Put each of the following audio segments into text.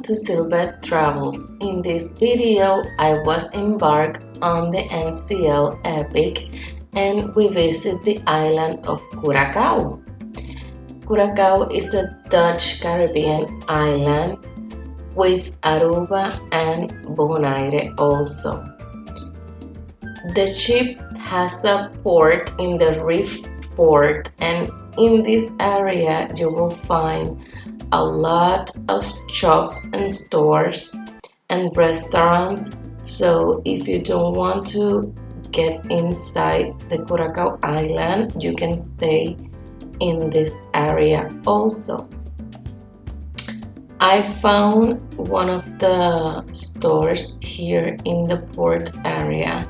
to Sylvette Travels. In this video, I was embarked on the NCL Epic and we visit the island of Curacao. Curacao is a Dutch Caribbean island with Aruba and Bonaire also. The ship has a port in the reef port, and in this area you will find a lot of shops and stores and restaurants. So if you don't want to get inside the Curacao island, you can stay in this area also. I found one of the stores here in the port area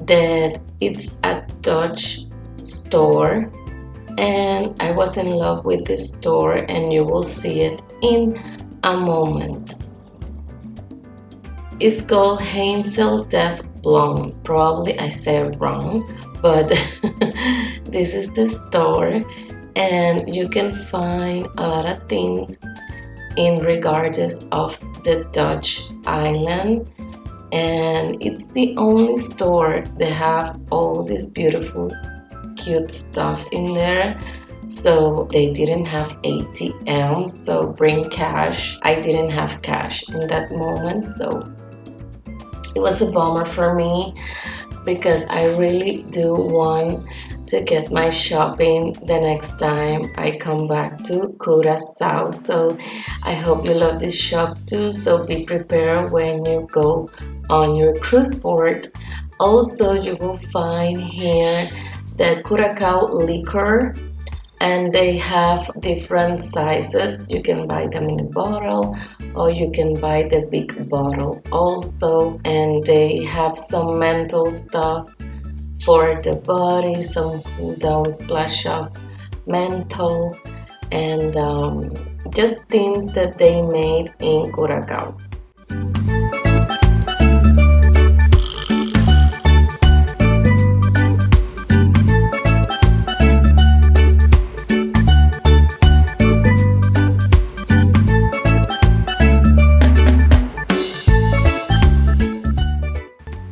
that it's a Dutch store, and I was in love with this store, and you will see it in a moment. It's called NCL Epic. Probably I said it wrong, but this is the store, and you can find a lot of things in regards of the Dutch island, and it's the only store that have all this beautiful cute stuff in there. So they didn't have ATM, so bring cash. I didn't have cash in that moment, so it was a bummer for me because I really do want to get my shopping the next time I come back to Curacao. So I hope you love this shop too, so be prepared when you go on your cruise port. Also, you will find here the Curacao liquor, and they have different sizes. You can buy them in a bottle or you can buy the big bottle also, and they have some menthol stuff for the body, some cool down splash of menthol, and just things that they made in Curacao.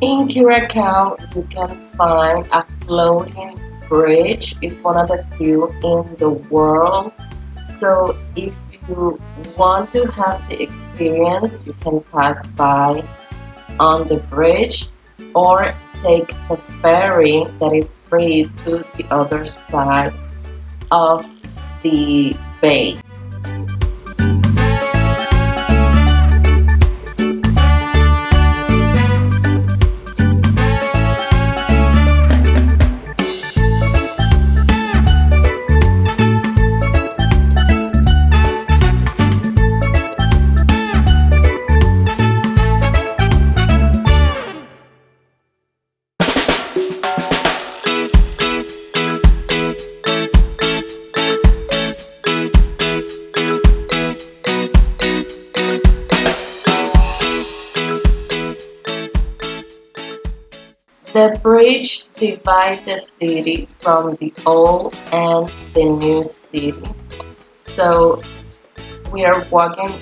In Curacao, you can find a floating bridge. It's one of the few in the world. So if you want to have the experience, you can pass by on the bridge or take the ferry that is free to the other side of the bay. The bridge divides the city from the old and the new city. So we are walking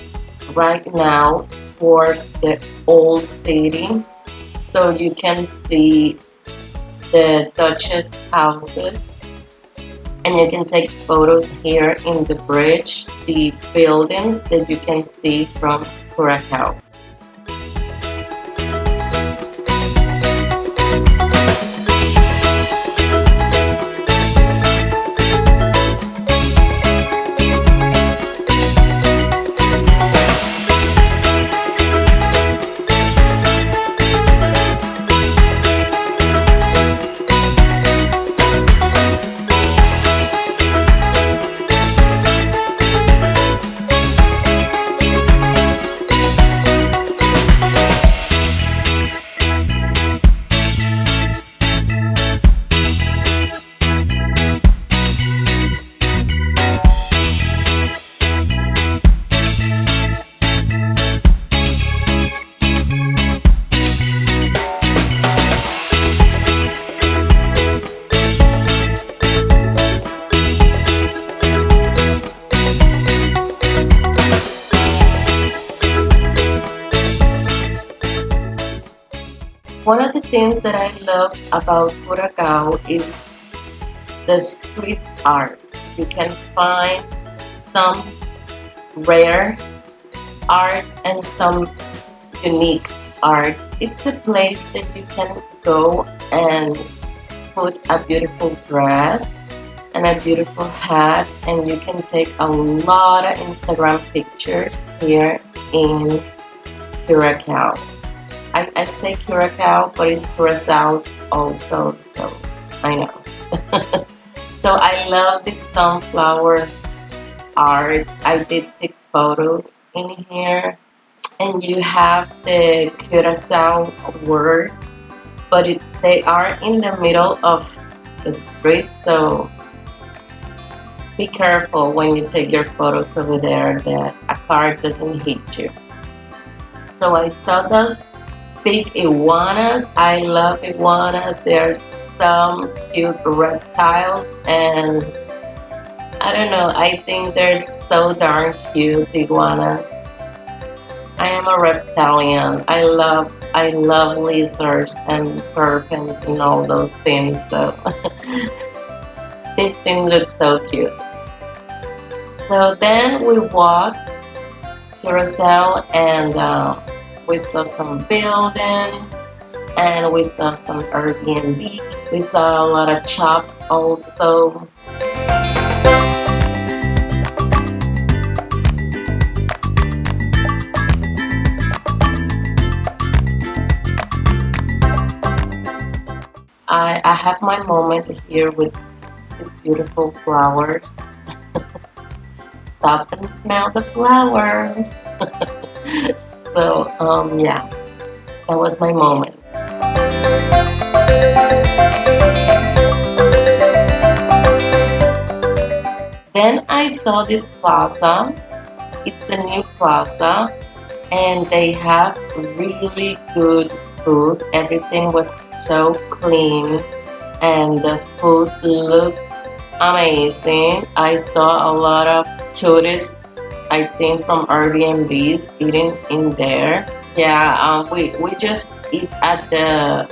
right now towards the old city. So you can see the Duchess houses, and you can take photos here in the bridge, the buildings that you can see from Curacao. things that I love about Curacao is the street art. You can find some rare art and some unique art. It's a place that you can go and put a beautiful dress and a beautiful hat, and you can take a lot of Instagram pictures here in Curacao. I say Curacao, but it's Curacao also, so I know. So I love this sunflower art. I did take photos in here, and you have the Curacao word, but they are in the middle of the street, so be careful when you take your photos over there that a car doesn't hit you. So I saw those big iguanas. I love iguanas. They're some cute reptiles, and I don't know, I think they're so darn cute, iguanas. I am a reptilian. I love lizards and serpents and all those things, so this thing looks so cute. So then we walked Curacao, and we saw some buildings, and we saw some Airbnb. We saw a lot of shops also. I have my moment here with these beautiful flowers. Stop and smell the flowers. So yeah, that was my moment. Then I saw this plaza. It's the new plaza, and they have really good food. Everything was so clean, and the food looks amazing. I saw a lot of tourists, I think from Airbnbs, eating in there. Yeah, we just eat at the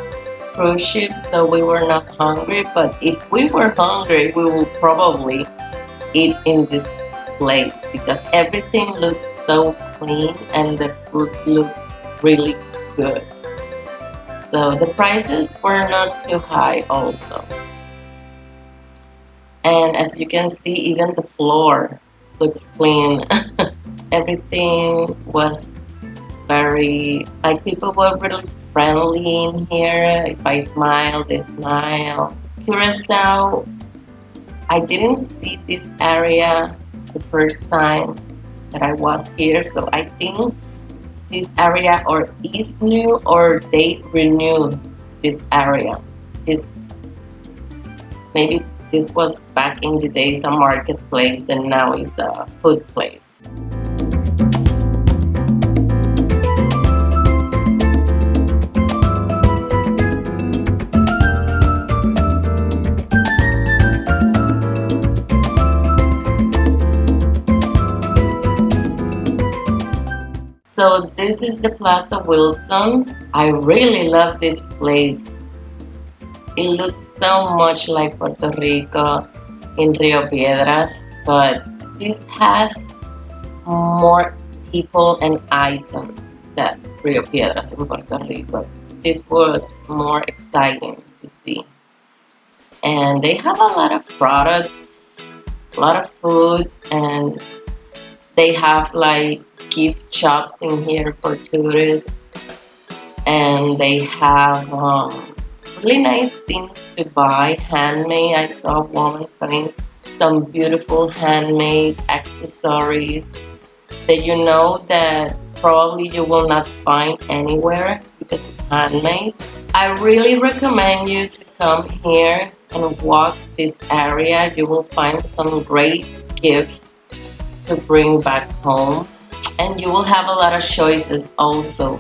cruise ship, so we were not hungry. But if we were hungry, we will probably eat in this place because everything looks so clean and the food looks really good. So the prices were not too high also. And as you can see, even the floor looks clean. Everything was very, like, people were really friendly in here. If I smile, they smile. Curacao, I didn't see this area the first time that I was here, so I think this area or is new or they renewed this area. Maybe this was back in the days a marketplace and now it's a food place. So this is the Plaza Wilson. I really love this place. It looks so much like Puerto Rico in Rio Piedras, but this has more people and items than Rio Piedras in Puerto Rico. This was more exciting to see. And they have a lot of products, a lot of food, and they have like gift shops in here for tourists, and they have really nice things to buy, handmade. I saw a woman selling some beautiful handmade accessories that you know that probably you will not find anywhere because it's handmade. I really recommend you to come here and walk this area. You will find some great gifts to bring back home, and you will have a lot of choices also.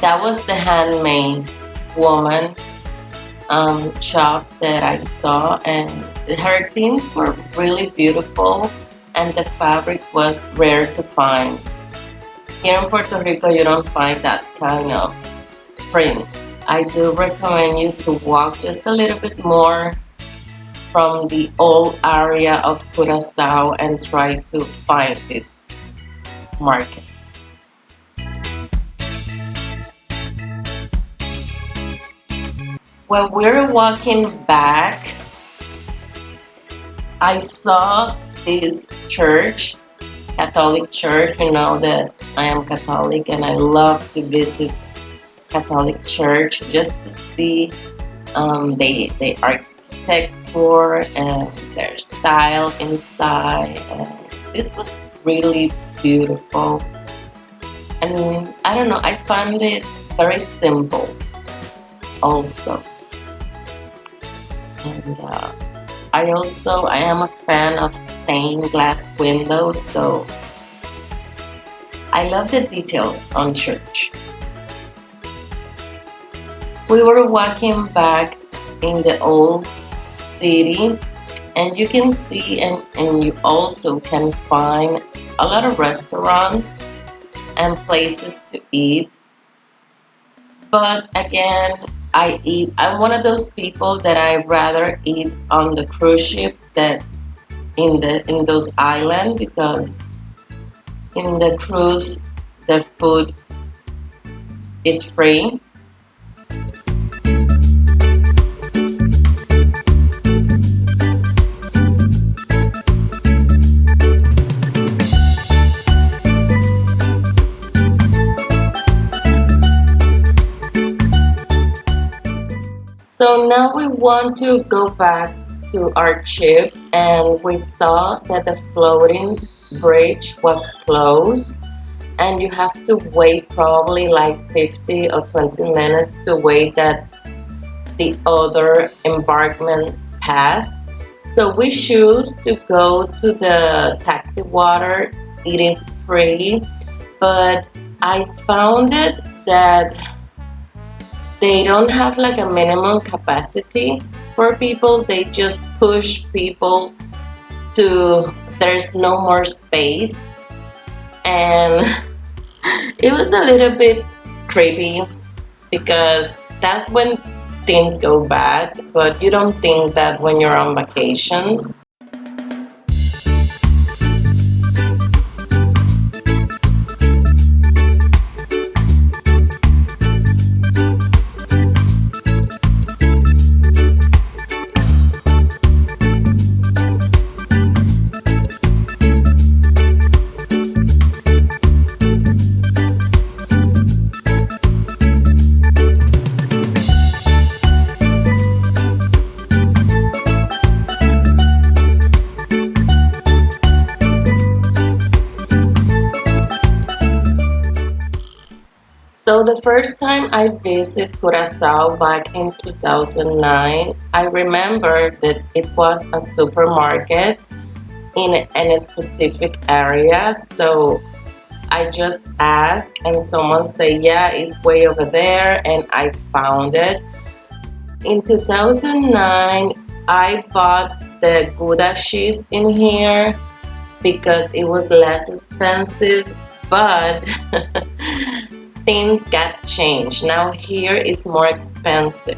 That was the handmade woman shop that I saw, and her things were really beautiful, and the fabric was rare to find. Here in Puerto Rico, you don't find that kind of print. I do recommend you to walk just a little bit more from the old area of Curacao and try to find this market. When we were walking back, I saw this church, Catholic church. You know that I am Catholic and I love to visit Catholic church just to see the architecture and their style inside. And this was really beautiful. And I don't know, I found it very simple also. And I am a fan of stained glass windows, so I love the details on church. We were walking back in the old city, and you can see and you also can find a lot of restaurants and places to eat. But again, I'm one of those people that I rather eat on the cruise ship than in those islands, because in the cruise the food is free. So now we want to go back to our ship, and we saw that the floating bridge was closed, and you have to wait probably like 50 or 20 minutes to wait that the other embarkment pass. So we choose to go to the taxi water. It is free, but I found it that they don't have like a minimum capacity for people. They just push people to there's no more space, and it was a little bit creepy because that's when things go bad, but you don't think that when you're on vacation. So the first time I visited Curacao back in 2009, I remember that it was a supermarket in a specific area. So I just asked and someone said, yeah, it's way over there, and I found it. In 2009, I bought the Gouda cheese in here because it was less expensive, but things got changed. Now here is more expensive.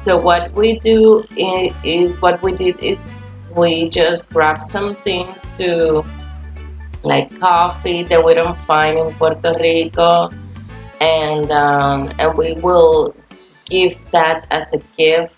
So what we do is what we did is we just grab some things to like coffee that we don't find in Puerto Rico, and we will give that as a gift.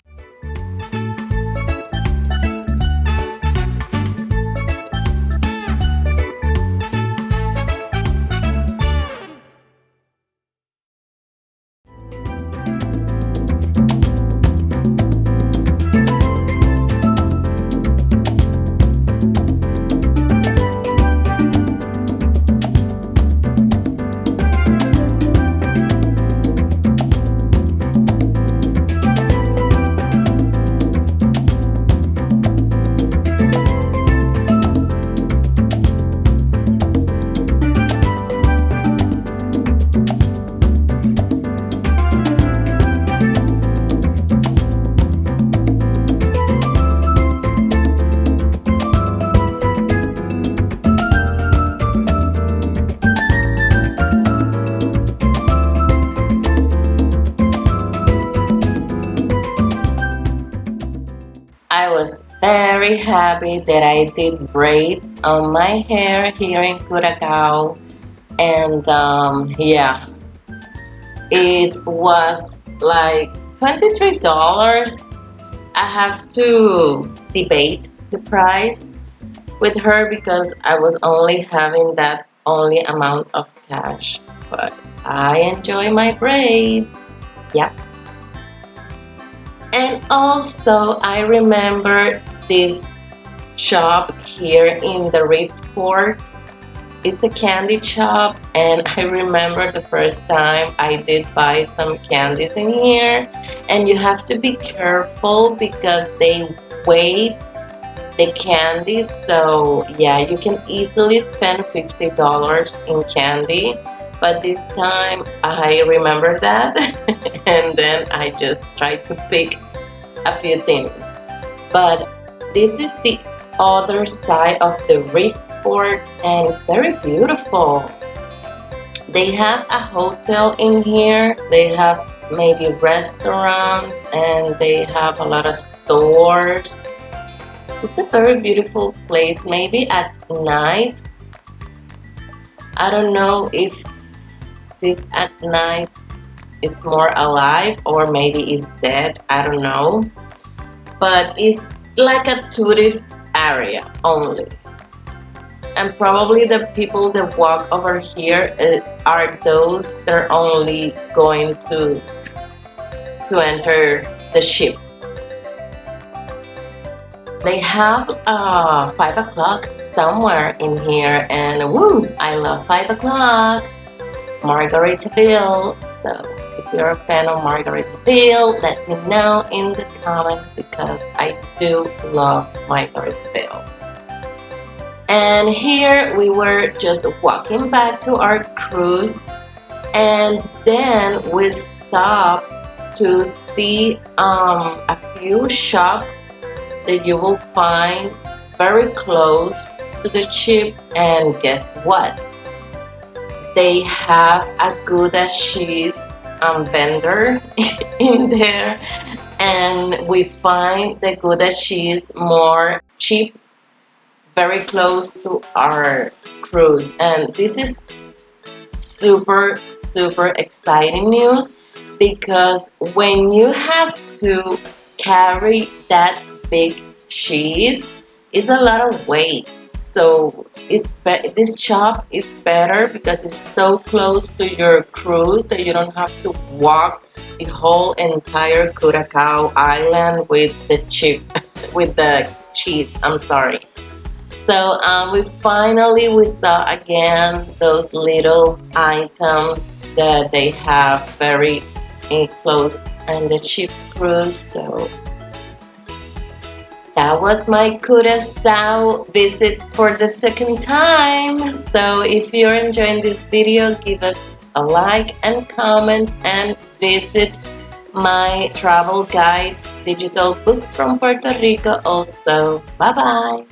very happy that I did braids on my hair here in Curacao. And yeah, it was like $23. I have to debate the price with her because I was only having that only amount of cash. But I enjoy my braids. Yeah. And also I remember this shop here in the Reef Port. It's a candy shop, and I remember the first time I did buy some candies in here, and you have to be careful because they weigh the candies. So yeah, you can easily spend $50 in candy, but this time I remember that and then I just tried to pick a few things. But this is the other side of the reef port, and it's very beautiful. They have a hotel in here, they have maybe restaurants, and they have a lot of stores. It's a very beautiful place. Maybe at night, I don't know if this at night is more alive or maybe it's dead, I don't know, but it's like a tourist area only. And probably the people that walk over here are those that are only going to enter the ship. They have 5 o'clock somewhere in here, and woo, I love 5 o'clock. Margaritaville. So if you're a fan of Margaritaville, let me know in the comments because I do love Margaritaville. And here we were just walking back to our cruise, and then we stopped to see a few shops that you will find very close to the ship. And guess what? They have a Gouda cheese vendor in there, and we find the Gouda cheese more cheap, very close to our cruise. And this is super exciting news because when you have to carry that big cheese, it's a lot of weight. So this shop is better because it's so close to your cruise that you don't have to walk the whole entire Curacao island with the chip with the cheese. I'm sorry. So we saw again those little items that they have very close and the cheap cruise. So that was my Curacao visit for the second time. So if you're enjoying this video, give us a like and comment, and visit my travel guide, digital books from Puerto Rico also. Bye bye.